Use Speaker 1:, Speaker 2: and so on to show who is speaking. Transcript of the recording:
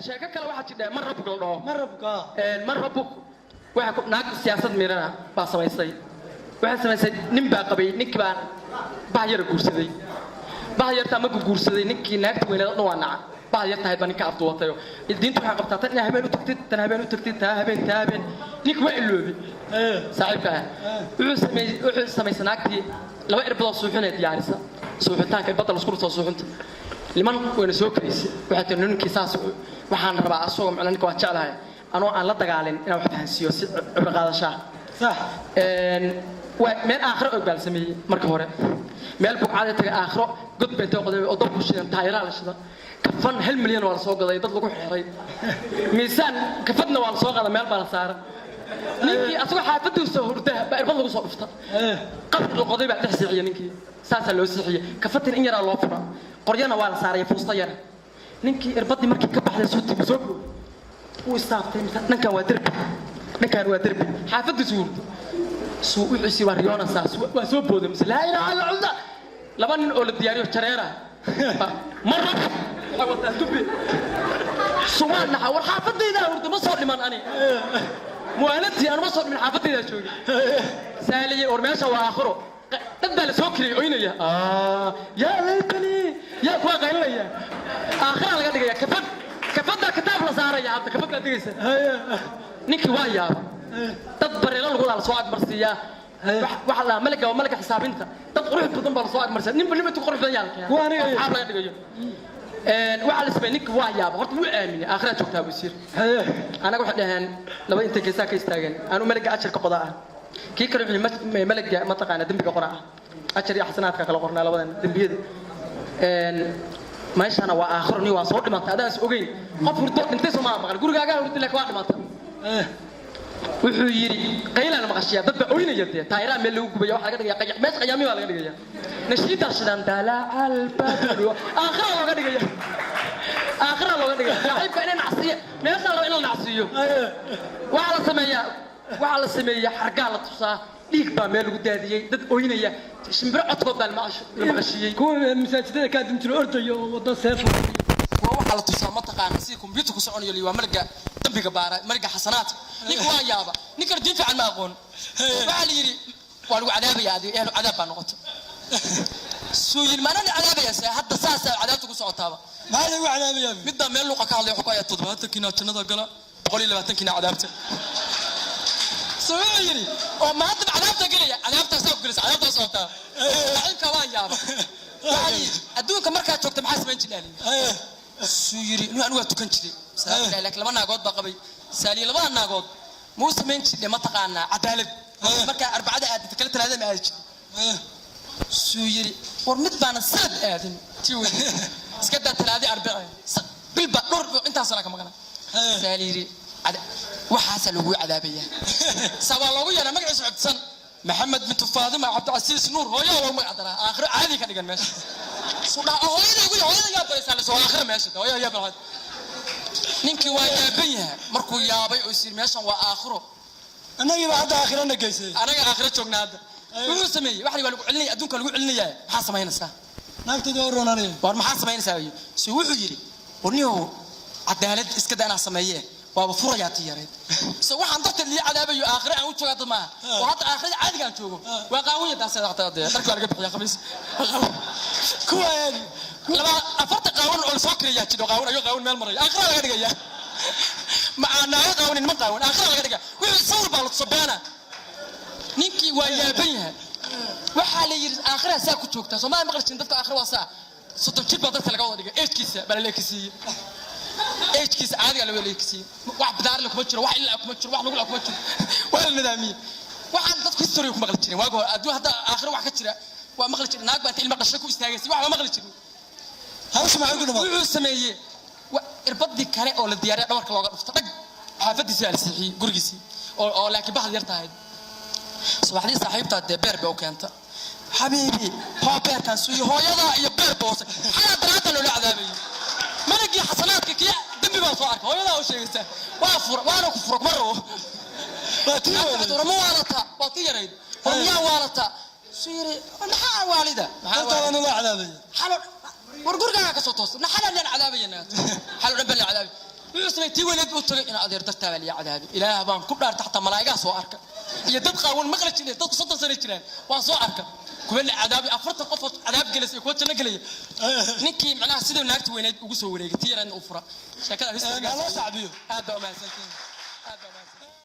Speaker 1: sheeko kale waxaa jidha mar rabka la dhaho mar rabku waxa naag siyaasad miirana baa samaysay waxa samaysay nin baa qabay ninkii baa baayar guursaday baayarta ma guursaday ninkii naagta weynada waa naca baayar tahay baan ka afduwatayo diintu waxa qabtaa tan habeen u tagtid tan habeen u tagtid taa habeen nink waa iloobi saaxiibka wuxuu sameeyay naagtii laba irbado suuxinay diyaarisa suuxitaanka badal isku soo suuxinta liman wayna soo karisay waxa tii ninkii saas waxaan rabaa asoo macnaheedu waa jeclahay anoo aan la dagaalin inaan wax fahansiyo si cibro qaadashaa صح meel aakhiro oo baalsamay marka hore meel buqcada taga aakhiro god bay too qoday oo dab ku shidan taayira la shida kafan 1 milyan waa la soo gaday dad lagu xiray miisaan kafadna waa la soo qaday meel baa la saaray ninkii asoo xaafadiisa hurdaa baa irbad lagu soo dhufta qabr la qoday baa dhexsiiyay ninkii saasa loo siixiyay kafatin in yara loo fura qoryana waa la saaray fuusta yar ninkii irbadii markii ka baxday soo timi soo uu istaagtay ninkan waa derbi xaafadiisa hurdo soo wixii waa riyoona saas waa soo booday la ilaaha illa allah laba nin oo la diyaariyo jareera marra xawata dubi subhanahu wa xaafadayda hurdo ma soo dhiman ani mu'anadii aan ma soo dhiman xaafadayda joogay saaliye oo meesha waa aakhiro dad baa la soo kiriyay oynaya yaa leetani yaa kuwa qaylaya aakhira laga dhigaya kafada kitaab la saaraya hadda kafada dhigaysa ninkii waa yaaba dad bareelo lagu wada soo agmarsiya waxa la malaga xisaabinta dad qurux badan baa soo agmarsiya ninba tu qurux badan yaalka waxa laga dhigayo waxa la sameeyay ninkii waa yaaba horta wuu aaminay aakhira joogtaa buu sir anaga waxa dhahan laba inta geesaa ka istaagan aanu malaga ajarka qodaa kii kale wuxuu malaga ma taqaana dambiga qoraa ajar iyo xasanaadka kala qornaa labadan dambiyada meeshana waa aakhiro ni waa soo dhimaatay adaas ogeyn qof hurdo intee soo ma maqal gurigaaga hurdo laakiin waa dhimaatay wuxuu yiri qaylaan maqashiya dad baa oynaya taayira meel lagu gubayo waxa laga dhigaya qayax meesha qayaami waa laga dhigaya nashiida shidan dala albadru aakhira laga dhigaya saaxiibka inaan nacsiyo meesha la inaan nacsiyo waxa la sameeyaa xargaa la tusaa dhiig baa meel lagu daadiyay dad oynaya shimbiro codkood baa la maqashiyay kuwa masaajidada ka dintiro ordayo wada seef waxa la tusaa ma taqaan si computer ku soconayo liiwa marga dambiga baara marga xasanaad ninka waa yaaba ninka diin fiican ma aqoon waxa la yiri waa lagu cadaabaya ehlu cadaab baa noqoto sooyin maana cadaabaya hadda saasa cadaabtu ku socotaaba ma lagu cadaabaya midda meel luqa ka hadlay xukuaya 70 kina jannada gala 120 kina cadaabta سويري وما هذا عذابته قليا عذابته سوق جلس عذابته صوته عينك وايا يعني أدونك مركز توقت محاسب إنت لاني سويري أنا تكنتلي سالي لك لما ناقود بقبي سالي لما ناقود موسم إنت لما تقعنا عدالة مركز 4 دقائق تكلمت هذا ما أجي سويري ورمت بان السد آدم تيوي سكت 3 4 بالبقر أنت أصلك مكانه سالي وحاسة لوجو عذابية سوا لوجو أنا ما قاعد أسمع محمد بنت فاطمة عبد العزيز نور هو يا ما قدرها آخر عادي كان يقول ماشي صدا هو يقول هو يا بس سوا آخر ماشي هو يا بعد نينكي ويا بيها مركو يا بي ويصير ماشي وآخره أنا يبغى هذا آخر أنا كيسي أنا آخر شوقنا هذا هو سمي واحد يقول علني أدونك يقول علني يا حاسة ما ينسى ناقد دورنا ليه بار ما حاسة ما ينسى سوي يجري ونيو عدالة إسكت أنا سميه وابو فرياتي يا ريت سو waxaan dadka li cadaabay aakhir aan u joogo ma waxa aakhir caadi aan joogo waa qaawiyada taas dadka laga bixiyo khamiis kuwaan laba afarta qaawan oo soo kiriya jido qaawan meel maray aakhir laga dhigaya maana qaawan ma qaawan aakhir laga dhigaya wixii sawir baa la sabeena ninkii waa yaaban yahay waxa la yiri aakhir saa ku joogtaa Soomaali maqalcin dadka aakhir waa saa soddon jir baa dadka laga wada dhigay eedkiisa bal leekisiyo ايش عادي على وليكسي واحد بدار لك مجرى واحد يلعب مجرى واحد يقول لك مجرى ولا النظامي واحد ضد هيستوري وما غلطتني واقول ادو هذا اخر واحد كجرا وما غلطتني ناق بانت ilma qashka ku istaagay waxa ma غلطتني هاوش ما يقول ما سميه irbadi kale oo la diyaariyo dhawarka looga dhufto dhag xaafadiisa la sixi gurigiisi oo laakiin bahal yar tahay subaxdii saaxiibta beer bay u keenta habiibi beerkan soo hooyada iyo beer boos xala daraata loo cadaabay ملقي حسناتك كي دمي ما صارك هو هذا وش يقصه وافر وانا كفرك مره باتيه رموا ورطه باتيه ريد رموا ورطه سيري انا والده انت انا لا عذابي حلو ورقرقا كسو توس نحل لنا عذابينا حل ربنا عذابي يسمي تي ولد وتغي إن أدير ترتاب لي عذابي إله بان كبر تحت ملايقة سو أرك يدبقى والمغرب كذي تدق 6 سنة كذي واسو أرك كل عذابي أفرط قفط عذاب جلس يكون تنقلي نكي معناها سيدو ناكت وين وقصو وريق تيران أفرا شكلها هسه
Speaker 2: الله صعبيه
Speaker 1: هذا ما سنتين هذا